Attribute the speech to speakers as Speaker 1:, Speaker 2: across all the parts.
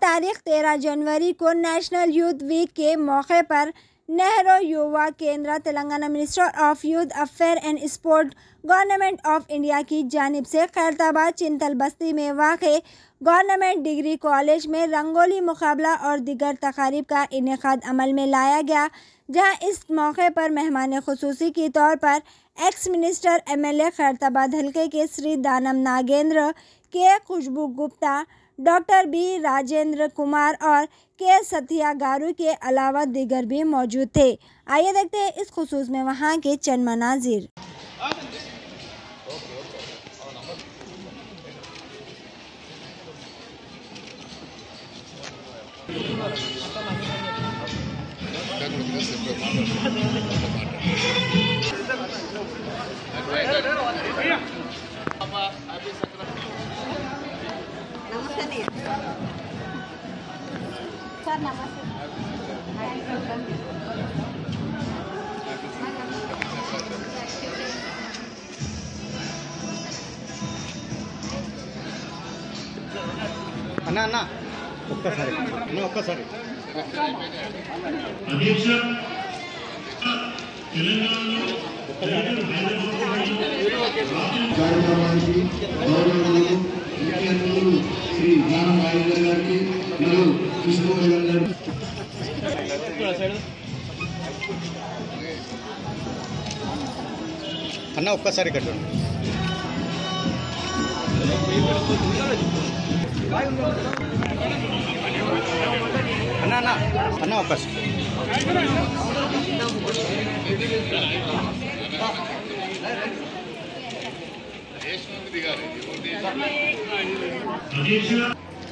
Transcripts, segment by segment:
Speaker 1: तारीख 13 जनवरी को national youth week के मौके पर नेहरू युवा केंद्र Telangana ministry of youth affair and sport government of India की जानिब से खैरताबाद चिंतल बस्ती में वाक़े गवर्नमेंट डिग्री कॉलेज में रंगोली मुकाबला और दिगर तकारीब का इनेकाद अमल में लाया गया, जहां इस मौके पर मेहमान खुसूसी के तौर पर एक्स मिनिस्टर MLA खैरताबाद हल्के के श्री दानम नागेंद्र, के खुशबू गुप्ता, डॉक्टर B राजेंद्र कुमार और के सत्या गारू के अलावा दिगर भी मौजूद थे। आइए देखते हैं इस खुसूस में वहाँ के चंद मनाजिर।
Speaker 2: అన్నా అన్నా ఒక్కసారి అన్నా ఒక్కసారి
Speaker 3: అధ్యక్ష తెలంగాణలో కార్యక్రమానికి గౌరవనీయులు ముఖ్య అతిథులు శ్రీ దానం నాగేంద్ర గారికి మరియు కృష్ణమోహన్ గారికి
Speaker 2: అన్నా ఒక్కసారి కట్టండి అన్నా అన్నా అన్నా ఒక్కసారి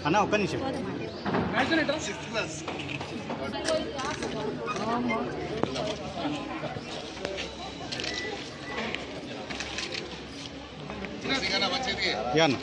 Speaker 2: అన్నా ఒక్క నిమిషం యా అన్న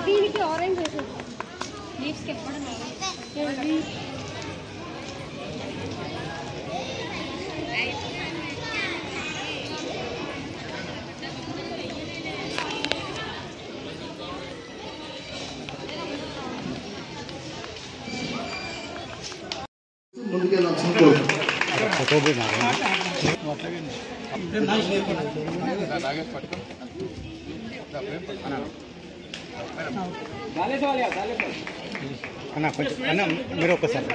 Speaker 4: దీనికి ఆరెంజ్ లీవ్స్కి ఎప్పుడు
Speaker 3: ముందుకెళ్ళాల్సిన కోరుతున్నాను.
Speaker 2: అన్న కొంచెం అన్న మీరు ఒక్కసారి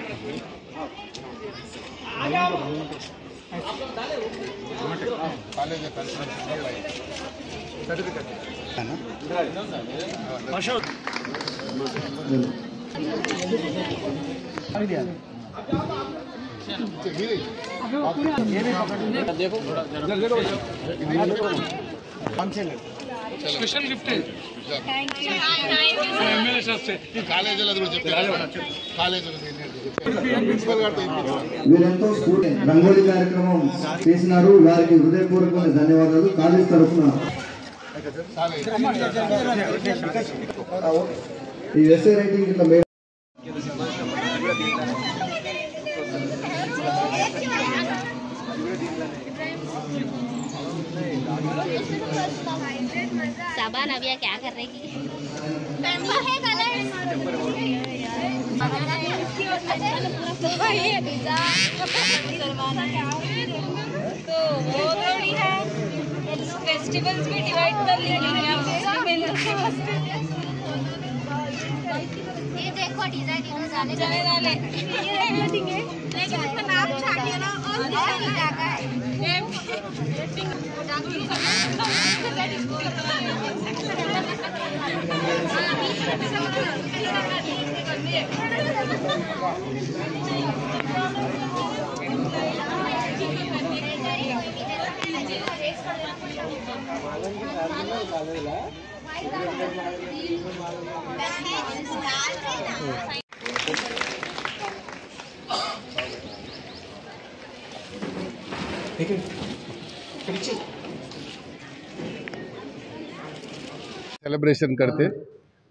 Speaker 5: स्पेशल गिफ्ट है एमएलए साहब से కాలేజీలో
Speaker 3: వీరెంతో రంగోలి కార్యక్రమం చేసినారు. వారికి హృదయపూర్వకమైన ధన్యవాదాలు. కాలేజ్ తరఫున ఈ ఎస్ఏ రైటింగ్ ఇట్లా
Speaker 4: साबान अभी क्या कर रही है? तो वो थोड़ी है, फेस्टिवल्स भी डिवाइड कर लीजिए। ये देखो डिजाइन डाले लेकिन उसमें नाम छाटिए ना और जाता है।
Speaker 6: सेलिब्रेशन करते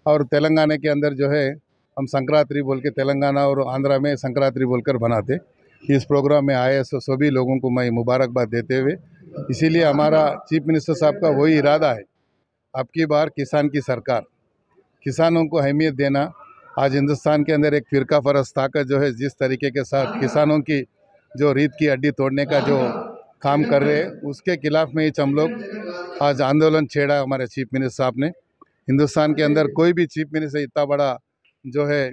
Speaker 6: और तेलंगाना के अंदर जो है हम संक्रांति बोल के तेलंगाना और आंध्रा में संक्रांति बोलकर बनाते। इस प्रोग्राम में आए सभी लोगों को मैं मुबारकबाद देते हुए, इसीलिए हमारा चीफ मिनिस्टर साहब का वही इरादा है, अब की बार किसान की सरकार, किसानों को अहमियत देना। आज हिंदुस्तान के अंदर एक फिरका फरस्त ताकत जो है जिस तरीके के साथ किसानों की जो रीत की हड्डी तोड़ने का जो काम कर रहे हैं, उसके खिलाफ में ही हम लोग आज आंदोलन छेड़ा हमारे चीफ मिनिस्टर साहब ने। हिंदुस्तान के अंदर कोई भी चीफ मिनिस्टर इतना बड़ा जो है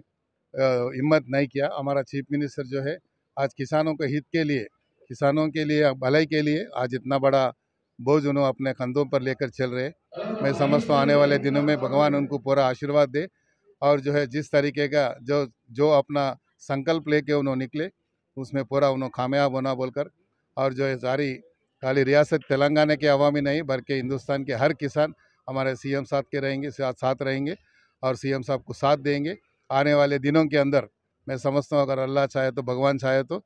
Speaker 6: हिम्मत नहीं किया। हमारा चीफ मिनिस्टर जो है आज किसानों के हित के लिए, किसानों के लिए, भलाई के लिए आज इतना बड़ा बोझ उन्होंने अपने कंधों पर लेकर चल रहे। मैं समझता हूँ आने वाले दिनों में भगवान उनको पूरा आशीर्वाद दे और जो है जिस तरीके का जो अपना संकल्प लेके उन्होंने निकले उसमें पूरा उन्होंने कामयाब होना बोलकर, और जो है सारी खाली रियासत तेलंगाना के अवामी नहीं बल्कि हिंदुस्तान के हर किसान हमारे सीएम साथ के रहेंगे, साथ रहेंगे और सीएम साहब को साथ देंगे। आने वाले दिनों के अंदर मैं समझता हूँ अगर अल्लाह चाहे तो, भगवान चाहे तो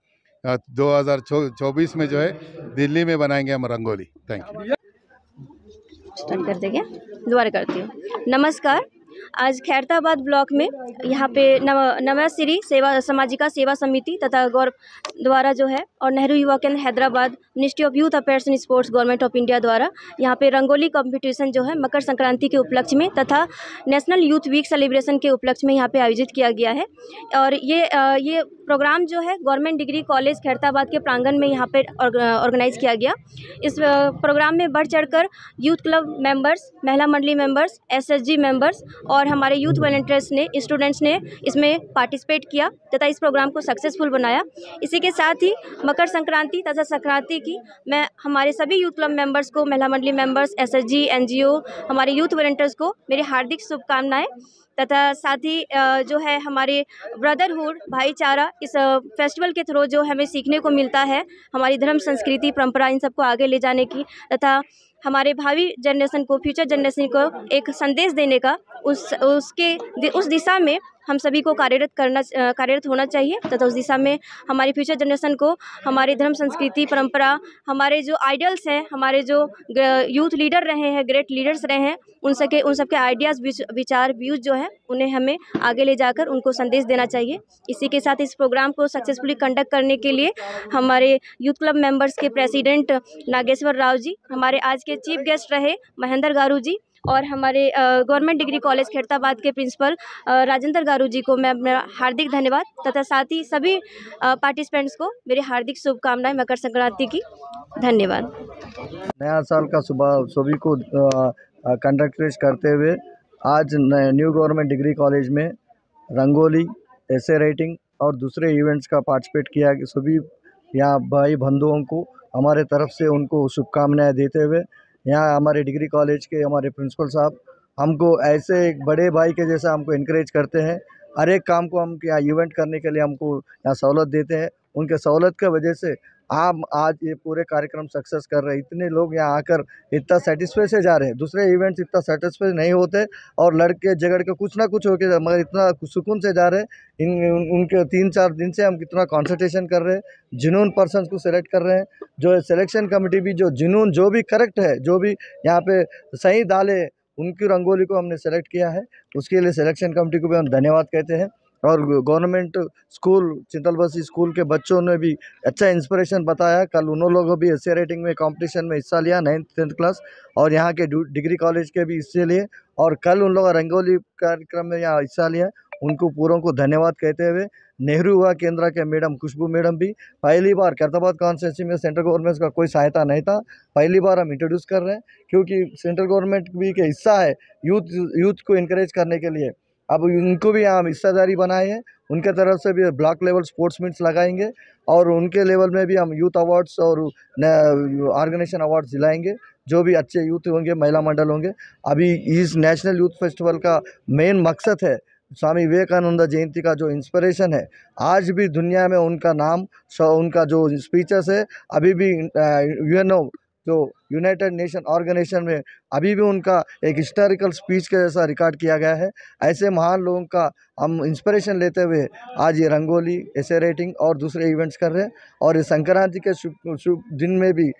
Speaker 6: 2024 में जो है दिल्ली में बनाएंगे हम रंगोली। Thank you.
Speaker 7: स्टार्ट कर देंगे, दोबारा करती हूँ। नमस्कार। आज खैरताबाद ब्लॉक में यहाँ पे नवाश्री सेवा सामाजिका सेवा समिति तथा द्वारा जो है और नेहरू युवा केंद्र Hyderabad, ministry of youth affairs and sports, government of India द्वारा यहाँ पे रंगोली कंपटीशन जो है मकर संक्रांति के उपलक्ष्य में तथा नेशनल यूथ वीक सेलिब्रेशन के उपलक्ष्य में यहाँ पे आयोजित किया गया है। और ये प्रोग्राम जो है गवर्नमेंट डिग्री कॉलेज खैरताबाद के प्रांगण में यहाँ पे ऑर्गेनाइज किया गया। इस प्रोग्राम में बढ़ चढ़कर यूथ क्लब मेंबर्स, महिला मंडली मेंबर्स, SSG मेंबर्स और हमारे यूथ वॉलंटियर्स ने, स्टूडेंट्स ने इसमें पार्टिसिपेट किया तथा इस प्रोग्राम को सक्सेसफुल बनाया। इसी के साथ ही मकर संक्रांति तथा संक्रांति की मैं हमारे सभी यूथ क्लब मेंबर्स को, महिला मंडली मेंबर्स, SSG, NGO, हमारे यूथ वॉलंटियर्स को मेरी हार्दिक शुभकामनाएं तथा साथ ही जो है हमारे ब्रदरहुड, भाईचारा, इस फेस्टिवल के थ्रू जो हमें सीखने को मिलता है, हमारी धर्म, संस्कृति, परंपरा, इन सबको आगे ले जाने की तथा हमारे भावी जनरेशन को, फ्यूचर जनरेशन को एक संदेश देने का, उस दिशा में हम सभी को कार्यरत होना चाहिए तथा उस दिशा में हमारी फ्यूचर जनरेशन को हमारी धर्म, संस्कृति, परंपरा, हमारे जो आइडल्स हैं, हमारे जो यूथ लीडर रहे हैं, ग्रेट लीडर्स रहे हैं, उन सबके आइडियाज़, विचार, व्यूज़ जो हैं उन्हें हमें आगे ले जाकर उनको संदेश देना चाहिए। इसी के साथ इस प्रोग्राम को सक्सेसफुली कंडक्ट करने के लिए हमारे यूथ क्लब मेंबर्स के प्रेसिडेंट नागेश्वर राव जी, हमारे आज के चीफ गेस्ट रहे महेंद्र गारू जी और हमारे गवर्नमेंट डिग्री कॉलेज खैरताबाद के प्रिंसिपल राजेंद्र गारू जी को मैं अपना हार्दिक धन्यवाद तथा साथ ही सभी पार्टिसिपेंट्स को मेरी हार्दिक शुभकामनाएं मकर संक्रांति की। धन्यवाद।
Speaker 3: नया साल का सुबह सभी को कंडक्ट करते हुए आज न्यू गवर्नमेंट डिग्री कॉलेज में रंगोली, ऐसे राइटिंग और दूसरे इवेंट्स का पार्टिसिपेट किया। सभी यहाँ भाई बंधुओं को हमारे तरफ से उनको शुभकामनाएं देते हुए, यहाँ हमारे डिग्री कॉलेज के हमारे प्रिंसिपल साहब हमको ऐसे एक बड़े भाई के जैसा हमको इनकरेज करते हैं। हर एक काम को हम यहाँ इवेंट करने के लिए हमको यहाँ सहूलत देते हैं। उनके सहूलत की वजह से हम आज ये पूरे कार्यक्रम सक्सेस कर रहे हैं। इतने लोग यहाँ आकर इतना सेटिस्फाई से जा रहे हैं। दूसरे इवेंट्स इतना सेटिस्फाई नहीं होते और लड़के झगड़ के कुछ ना कुछ होके, मगर इतना सुकून से जा रहे हैं। उनके 3-4 दिन से हम कितना कॉन्संट्रेशन कर रहे हैं, जुनून पर्सन्स को सिलेक्ट कर रहे हैं। जो सिलेक्शन कमेटी भी जो जुनून, जो भी करेक्ट है, जो भी यहाँ पे सही डाले, उनकी रंगोली को हमने सेलेक्ट किया है। उसके लिए सिलेक्शन कमेटी को भी हम धन्यवाद कहते हैं। और गवर्नमेंट स्कूल चिंतलबसी स्कूल के बच्चों ने भी अच्छा इंस्पिरेशन बताया। कल उन लोगों भी एस्से राइटिंग में कंपटीशन में हिस्सा लिया, 9th-10th क्लास, और यहाँ के डिग्री कॉलेज के भी हिस्से लिए। और कल उन लोगों रंगोली कार्यक्रम में यहाँ हिस्सा लिया। उनको पूरों को धन्यवाद कहते हुए नेहरू युवा केंद्र के मैडम खुशबू मैडम भी पहली बार खैरताबाद कॉन्स्टिट्यूंसी में सेंट्रल गवर्नमेंट का कोई सहायता नहीं था, पहली बार हम इंट्रोड्यूस कर रहे हैं क्योंकि सेंट्रल गवर्नमेंट भी के हिस्सा है यूथ को इनकरेज करने के लिए। अब उनको भी हम हिस्सेदारी बनाए हैं, उनके तरफ से भी ब्लॉक लेवल स्पोर्ट्स मीट्स लगाएंगे और उनके लेवल में भी हम यूथ अवार्ड्स और ऑर्गेनाइजेशन अवार्ड्स दिलाएंगे। जो भी अच्छे यूथ होंगे, महिला मंडल होंगे। अभी इस नेशनल यूथ फेस्टिवल का मेन मकसद है स्वामी विवेकानंद जयंती का जो इंस्पिरेशन है, आज भी दुनिया में उनका नाम, उनका जो स्पीचेस है अभी भी यूएनओ जो यूनाइटेड नेशन ऑर्गेनाइजेशन में अभी भी उनका एक हिस्टोरिकल स्पीच के जैसा रिकॉर्ड किया गया है। ऐसे महान लोगों का हम इंस्पिरेशन लेते हुए आज ये रंगोली, एसे राइटिंग और दूसरे इवेंट्स कर रहे हैं। और इस संक्रांति के शुभ दिन में भी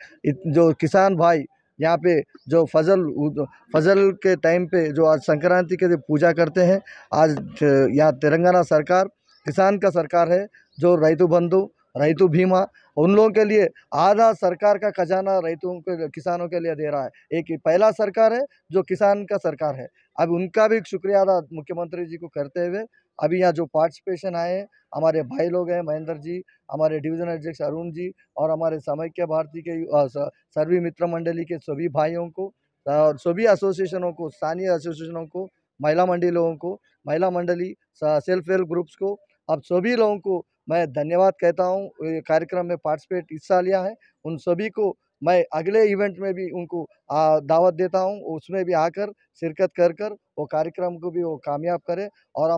Speaker 3: जो किसान भाई यहाँ पे जो फजल के टाइम पे जो आज संक्रांति के पूजा करते हैं, आज यहाँ तेलंगाना सरकार किसान का सरकार है, जो रैतु बंधु, रैतु बीमा उन लोगों के लिए आधा सरकार का खजाना किसानों के लिए दे रहा है। एक पहला सरकार है जो किसान का सरकार है। अब उनका भी शुक्रिया अदा मुख्यमंत्री जी को करते हुए अभी यहाँ जो पार्टिसिपेशन आए हैं हमारे भाई लोग हैं, महेंद्र जी, हमारे डिवीजन अध्यक्ष अरुण जी और हमारे समाख्या भारती के सर्वी मित्र मंडली के सभी भाइयों को और सभी एसोसिएशनों को, स्थानीय एसोसिएशनों को, महिला मंडलों को, महिला मंडली, सेल्फ हेल्प ग्रुप्स को, अब सभी लोगों को मैं धन्यवाद कहता हूँ। ये कार्यक्रम में पार्टिसिपेट हिस्सा लिया है उन सभी को मैं अगले इवेंट में भी उनको दावत देता हूँ, उसमें भी आकर शिरकत कर वो कार्यक्रम को भी वो कामयाब करें और